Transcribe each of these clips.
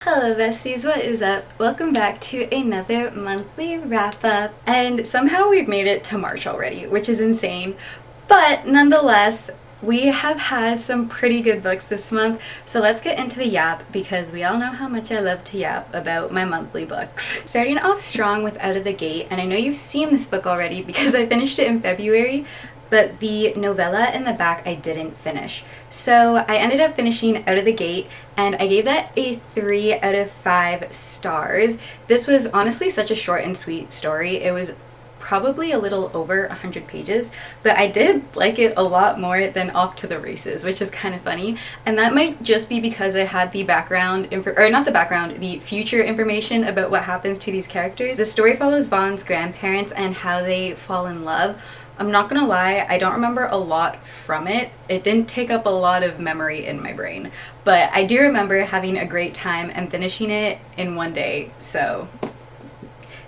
Hello besties, what is up? Welcome back to another monthly wrap up. And somehow we've made it to March already, which is insane. But nonetheless, we have had some pretty good books this month. So let's get into the yap because we all know how much I love to yap about my monthly books. Starting off strong with Out of the Gate, and I know you've seen this book already because I finished it in February, but the novella in the back I didn't finish. So I ended up finishing Out of the Gate, and I gave that a 3 out of 5 stars. This was honestly such a short and sweet story. It was probably a little over 100 pages, but I did like it a lot more than Off to the Races, which is kind of funny. And that might just be because I had the the future information about what happens to these characters. The story follows Vaughn's grandparents and how they fall in love. I'm not gonna lie, I don't remember a lot from it. It didn't take up a lot of memory in my brain, but I do remember having a great time and finishing it in one day, so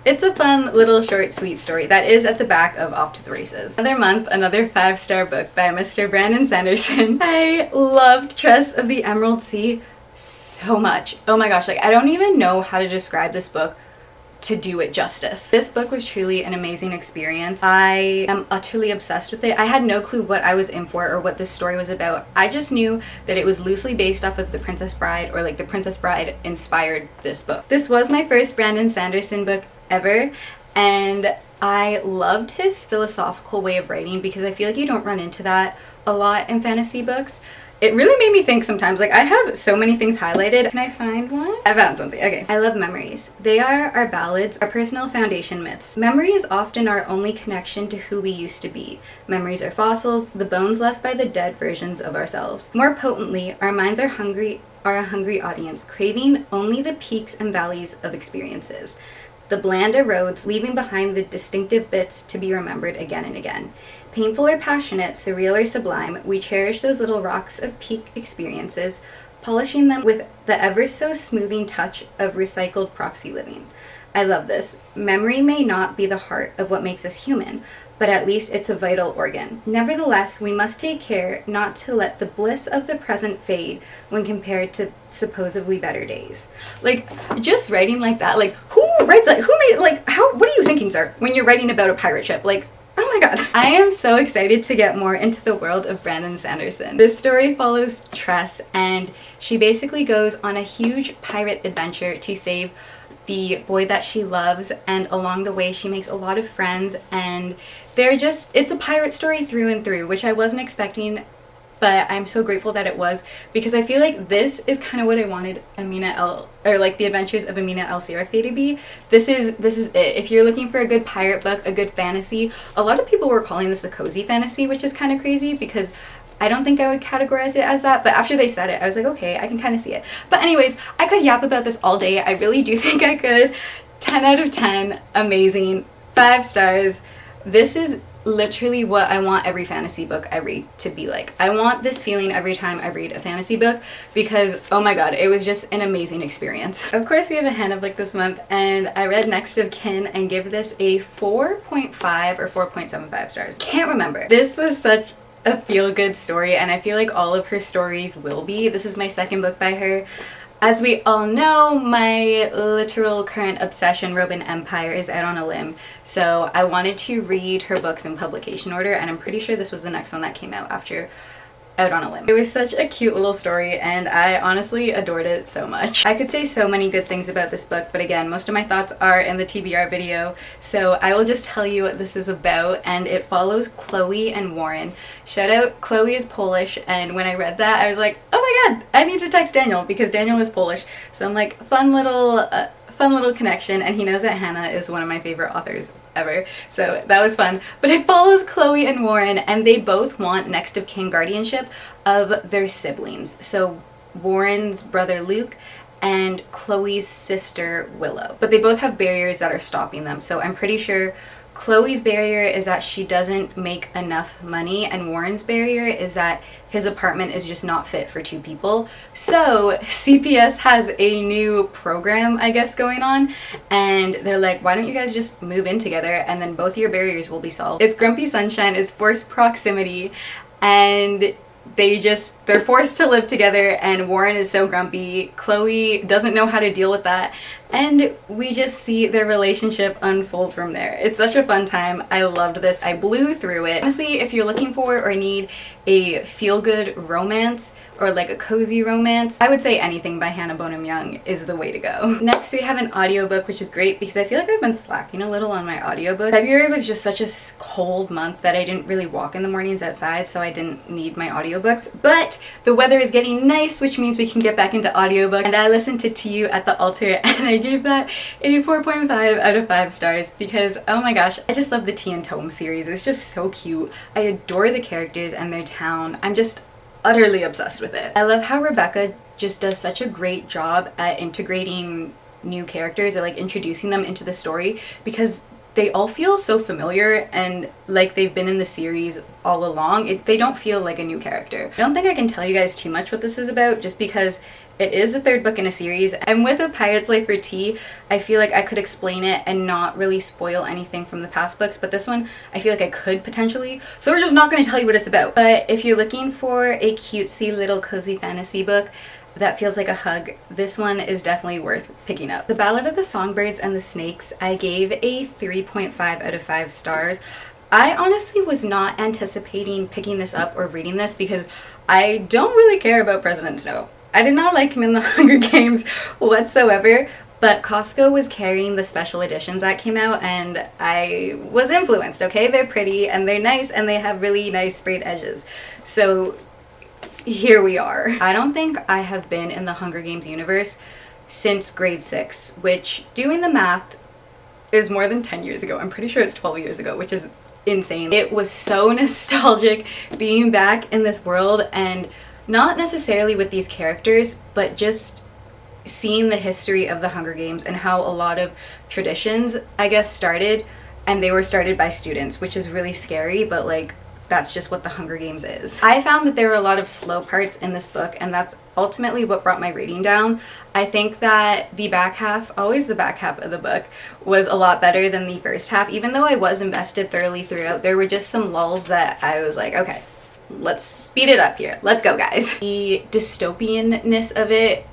it's a fun little short sweet story that is at the back of Off to the Races. Another month, another 5-star book by Mr. Brandon Sanderson. I loved Tress of the Emerald Sea so much. Oh my gosh, like I don't even know how to describe this book to do it justice. This book was truly an amazing experience. I am utterly obsessed with it. I had no clue what I was in for or what this story was about. I just knew that it was loosely based off of The Princess Bride, or like The Princess Bride inspired this book. This was my first Brandon Sanderson book ever, and I loved his philosophical way of writing because I feel like you don't run into that a lot in fantasy books. It really made me think sometimes. Like, I have so many things highlighted. Can I find one? I found something. Okay. I love memories. They are our ballads, our personal foundation myths. Memory is often our only connection to who we used to be. Memories are fossils, the bones left by the dead versions of ourselves. More potently, our minds are a hungry audience, craving only the peaks and valleys of experiences. The bland roads, leaving behind the distinctive bits to be remembered again and again. Painful or passionate, surreal or sublime, we cherish those little rocks of peak experiences, polishing them with the ever so smoothing touch of recycled proxy living. I love this. Memory may not be the heart of what makes us human, but at least it's a vital organ. Nevertheless, we must take care not to let the bliss of the present fade when compared to supposedly better days. Like, just writing like that, like, who writes that? Who made, like, what are you thinking, sir, when you're writing about a pirate ship? Like, oh my god. I am so excited to get more into the world of Brandon Sanderson. This story follows Tress, and she basically goes on a huge pirate adventure to save the boy that she loves, and along the way she makes a lot of friends, and it's a pirate story through and through, which I wasn't expecting, but I'm so grateful that it was, because I feel like this is kind of what I wanted The Adventures of Amina El Serafi to be. This is it. If you're looking for a good pirate book, a good fantasy, a lot of people were calling this a cozy fantasy, which is kind of crazy because I don't think I would categorize it as that, but after they said it, I was like, okay, I can kind of see it. But anyways, I could yap about this all day. I really do think I could. 10 out of 10, amazing, 5 stars. This is literally what I want every fantasy book I read to be like. I want this feeling every time I read a fantasy book because, oh my god, it was just an amazing experience. Of course, we have a hand of like this month, and I read Next of Kin and give this a 4.5 or 4.75 stars. Can't remember. This was such a feel-good story, and I feel like all of her stories will be. This is my second book by her. As we all know, my literal current obsession, Roman Empire, is out on a limb, so I wanted to read her books in publication order, and I'm pretty sure this was the next one that came out after Out on a Limb. It was such a cute little story, and I honestly adored it so much. I could say so many good things about this book, but again, most of my thoughts are in the TBR video, so I will just tell you what this is about, and it follows Chloe and Warren. Shout out, Chloe is Polish, and when I read that, I was like, oh my god, I need to text Daniel, because Daniel is Polish, so I'm like, fun little connection, and he knows that Hannah is one of my favorite authors ever, so that was fun. But it follows Chloe and Warren, and they both want next of kin guardianship of their siblings, so Warren's brother Luke and Chloe's sister Willow, but they both have barriers that are stopping them. So I'm pretty sure Chloe's barrier is that she doesn't make enough money, and Warren's barrier is that his apartment is just not fit for 2 people. So CPS has a new program, I guess, going on, and they're like, why don't you guys just move in together and then both your barriers will be solved. It's Grumpy Sunshine, it's forced proximity, and they're forced to live together, and Warren is so grumpy. Chloe doesn't know how to deal with that, and we just see their relationship unfold from there. It's such a fun time. I loved this. I blew through it. Honestly, if you're looking for or need a feel-good romance or like a cozy romance, I would say anything by Hannah Bonham Young is the way to go. Next, we have an audiobook, which is great because I feel like I've been slacking a little on my audiobook. February was just such a cold month that I didn't really walk in the mornings outside, so I didn't need my audiobooks. But the weather is getting nice, which means we can get back into audiobook. And I listened to You at the Altar, and I gave that a 4.5 out of 5 stars because, oh my gosh, I just love the Tea and Tome series. It's just so cute. I adore the characters and their town. I'm just utterly obsessed with it. I love how Rebecca just does such a great job at integrating new characters or like introducing them into the story because they all feel so familiar and like they've been in the series all along. They don't feel like a new character. I don't think I can tell you guys too much what this is about just because it is the third book in a series, and with A Pirate's Life for Tea, I feel like I could explain it and not really spoil anything from the past books, but this one, I feel like I could potentially, so we're just not going to tell you what it's about. But if you're looking for a cutesy little cozy fantasy book that feels like a hug, this one is definitely worth picking up. The Ballad of the Songbirds and the Snakes, I gave a 3.5 out of 5 stars. I honestly was not anticipating picking this up or reading this because I don't really care about President Snow. I did not like him in the Hunger Games whatsoever, but Costco was carrying the special editions that came out and I was influenced, okay? They're pretty and they're nice and they have really nice sprayed edges. So here we are. I don't think I have been in the Hunger Games universe since grade 6, which, doing the math, is more than 10 years ago. I'm pretty sure it's 12 years ago, which is insane. It was so nostalgic being back in this world, and not necessarily with these characters, but just seeing the history of the Hunger Games and how a lot of traditions, I guess, started, and they were started by students, which is really scary, but like, that's just what the Hunger Games is. I found that there were a lot of slow parts in this book, and that's ultimately what brought my reading down. I think that the back half, always the back half of the book, was a lot better than the first half. Even though I was invested thoroughly throughout, there were just some lulls that I was like, okay, let's speed it up here. Let's go, guys. The dystopian-ness of it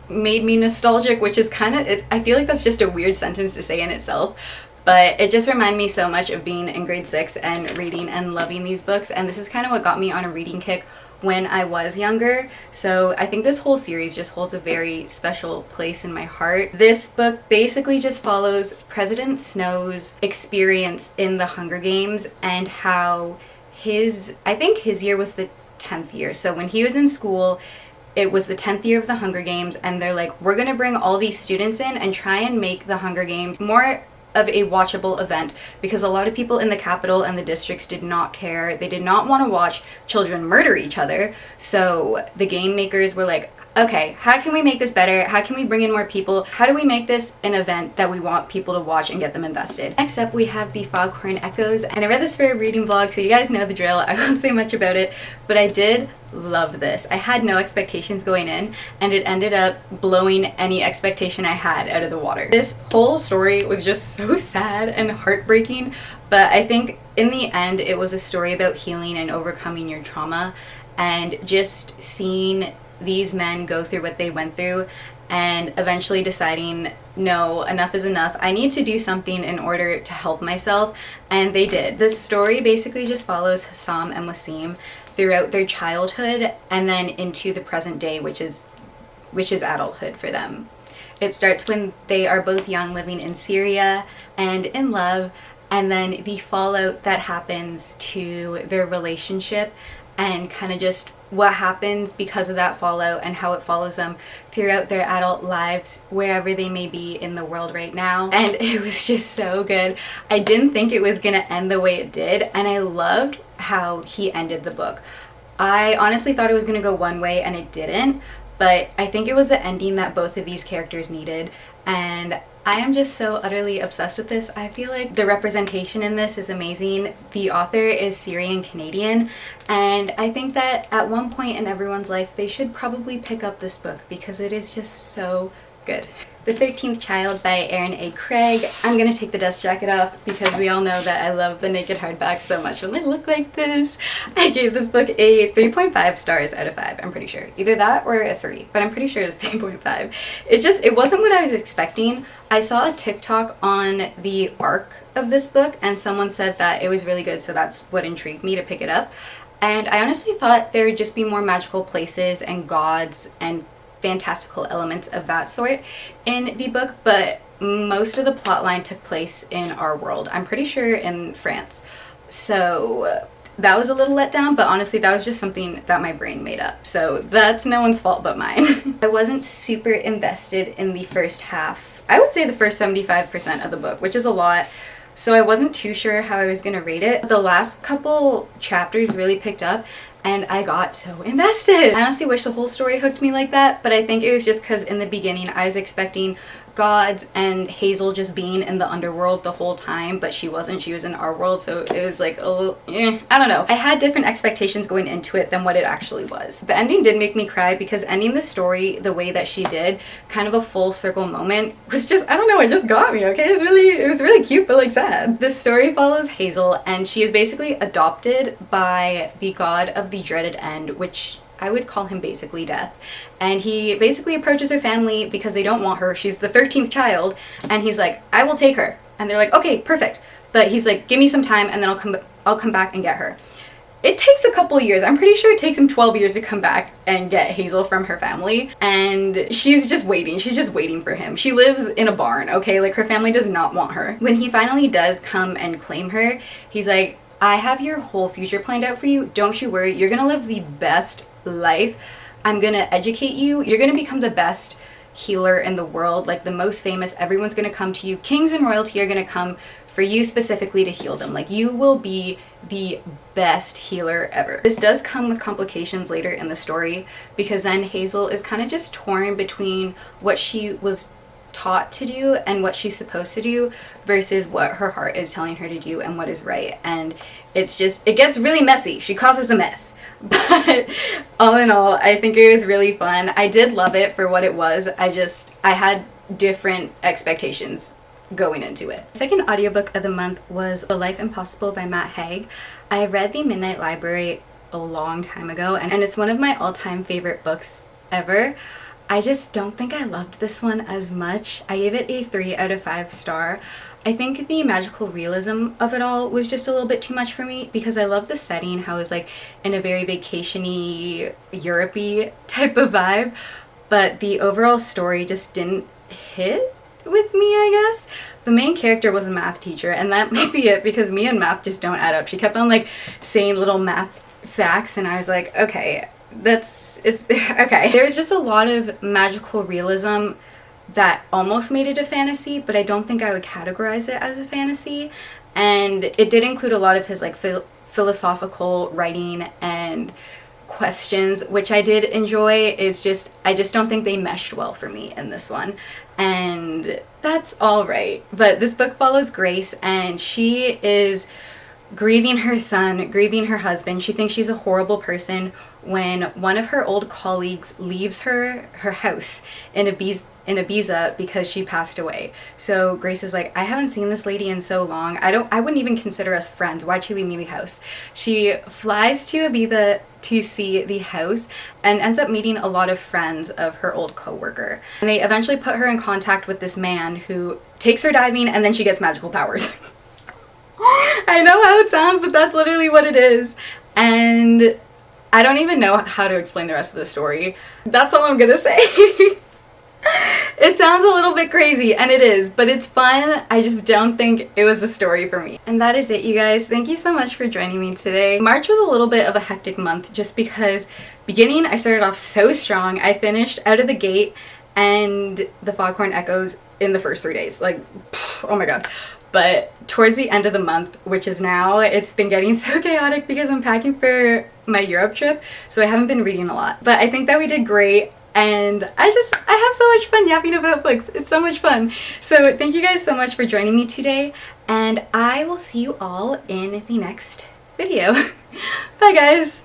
made me nostalgic, which is kind of, I feel like that's just a weird sentence to say in itself, but it just reminded me so much of being in grade 6 and reading and loving these books, and this is kind of what got me on a reading kick when I was younger. So I think this whole series just holds a very special place in my heart. This book basically just follows President Snow's experience in the Hunger Games and how I think his year was the 10th year. So when he was in school, it was the 10th year of the Hunger Games, and they're like, we're gonna bring all these students in and try and make the Hunger Games more of a watchable event, because a lot of people in the capital and the districts did not care. They did not want to watch children murder each other. So the game makers were like, okay, how can we make this better? How can we bring in more people? How do we make this an event that we want people to watch and get them invested? Next up, we have the Foghorn Echos, and I read this for a reading vlog, so you guys know the drill. I won't say much about it, but I did love this. I had no expectations going in, and it ended up blowing any expectation I had out of the water. This whole story was just so sad and heartbreaking, but I think in the end, it was a story about healing and overcoming your trauma, and just seeing these men go through what they went through and eventually deciding, no, enough is enough. I need to do something in order to help myself, and they did. This story basically just follows Hassam and Wasim throughout their childhood and then into the present day, which is adulthood for them. It starts when they are both young, living in Syria and in love, and then the fallout that happens to their relationship and kind of just what happens because of that fallout and how it follows them throughout their adult lives, wherever they may be in the world right now. And it was just so good. I didn't think it was gonna end the way it did, and I loved how he ended the book. I honestly thought it was gonna go one way and it didn't, but I think it was the ending that both of these characters needed, and I am just so utterly obsessed with this. I feel like the representation in this is amazing. The author is Syrian Canadian, and I think that at one point in everyone's life they should probably pick up this book because it is just so Good. The 13th Child by Erin A. Craig. I'm gonna take the dust jacket off because we all know that I love the naked hardback so much when they look like this. I gave this book a 3.5 stars out of 5, I'm pretty sure. Either that or a 3, but I'm pretty sure it's 3.5. It wasn't what I was expecting. I saw a TikTok on the arc of this book and someone said that it was really good, so that's what intrigued me to pick it up. And I honestly thought there would just be more magical places and gods and fantastical elements of that sort in the book, but most of the plot line took place in our world. I'm pretty sure in France. So that was a little let down, but honestly that was just something that my brain made up. So that's no one's fault but mine. I wasn't super invested in the first half. I would say the first 75% of the book, which is a lot. So I wasn't too sure how I was gonna rate it. The last couple chapters really picked up and I got so invested. I honestly wish the whole story hooked me like that, but I think it was just because in the beginning I was expecting gods and Hazel just being in the underworld the whole time, but she wasn't. She was in our world, so it was like a little, I don't know. I had different expectations going into it than what it actually was. The ending did make me cry because ending the story the way that she did, kind of a full circle moment, was just, I don't know, it just got me, okay? It was really cute, but like sad. This story follows Hazel, and she is basically adopted by the god of the dreaded end, which I would call him basically death. And he basically approaches her family because they don't want her. She's the 13th child. And he's like, I will take her. And they're like, okay, perfect. But he's like, give me some time and then I'll come back and get her. It takes a couple years. I'm pretty sure it takes him 12 years to come back and get Hazel from her family. And she's just waiting. She's just waiting for him. She lives in a barn, okay? Like her family does not want her. When he finally does come and claim her, he's like, I have your whole future planned out for you. Don't you worry. You're gonna live the best life. I'm gonna educate you. You're gonna become the best healer in the world, like the most famous. Everyone's gonna come to you. Kings and royalty are gonna come for you specifically to heal them. Like you will be the best healer ever. This does come with complications later in the story because then Hazel is kind of just torn between what she was taught to do and what she's supposed to do versus what her heart is telling her to do and what is right. And it's just, it gets really messy. She causes a mess. But all in all, I think it was really fun. I did love it for what it was. I had different expectations going into it. The second audiobook of the month was The Life Impossible by Matt Haig. I read The Midnight Library a long time ago and it's one of my all-time favorite books ever. I just don't think I loved this one as much. I gave it a 3 out of 5 star. I think the magical realism of it all was just a little bit too much for me because I love the setting, how it's like in a very vacation-y, Europe-y type of vibe, but the overall story just didn't hit with me, I guess. The main character was a math teacher, and that might be it because me and math just don't add up. She kept on like saying little math facts and I was like, okay, it's okay. There's just a lot of magical realism that almost made it a fantasy, but I don't think I would categorize it as a fantasy. And it did include a lot of his like philosophical writing and questions, which I did enjoy. It's just, I just don't think they meshed well for me in this one. And that's all right. But this book follows Grace, and she is grieving her son, grieving her husband. She thinks she's a horrible person when one of her old colleagues leaves her house in Ibiza because she passed away. So Grace is like, I haven't seen this lady in so long. I wouldn't even consider us friends. Why'd she leave me the house? She flies to Ibiza to see the house and ends up meeting a lot of friends of her old co-worker. And they eventually put her in contact with this man who takes her diving, and then she gets magical powers. I know how it sounds, but that's literally what it is. And I don't even know how to explain the rest of the story. That's all I'm gonna say. It sounds a little bit crazy, and it is, but it's fun. I just don't think it was a story for me. And that is it, you guys. Thank you so much for joining me today. March was a little bit of a hectic month just because beginning I started off so strong. I finished out of the gate and the Foghorn Echos in the first 3 days. Like, oh my god. But towards the end of the month, which is now, it's been getting so chaotic because I'm packing for my Europe trip, so I haven't been reading a lot. But I think that we did great, and I have so much fun yapping about books. It's so much fun. So thank you guys so much for joining me today, and I will see you all in the next video. Bye guys!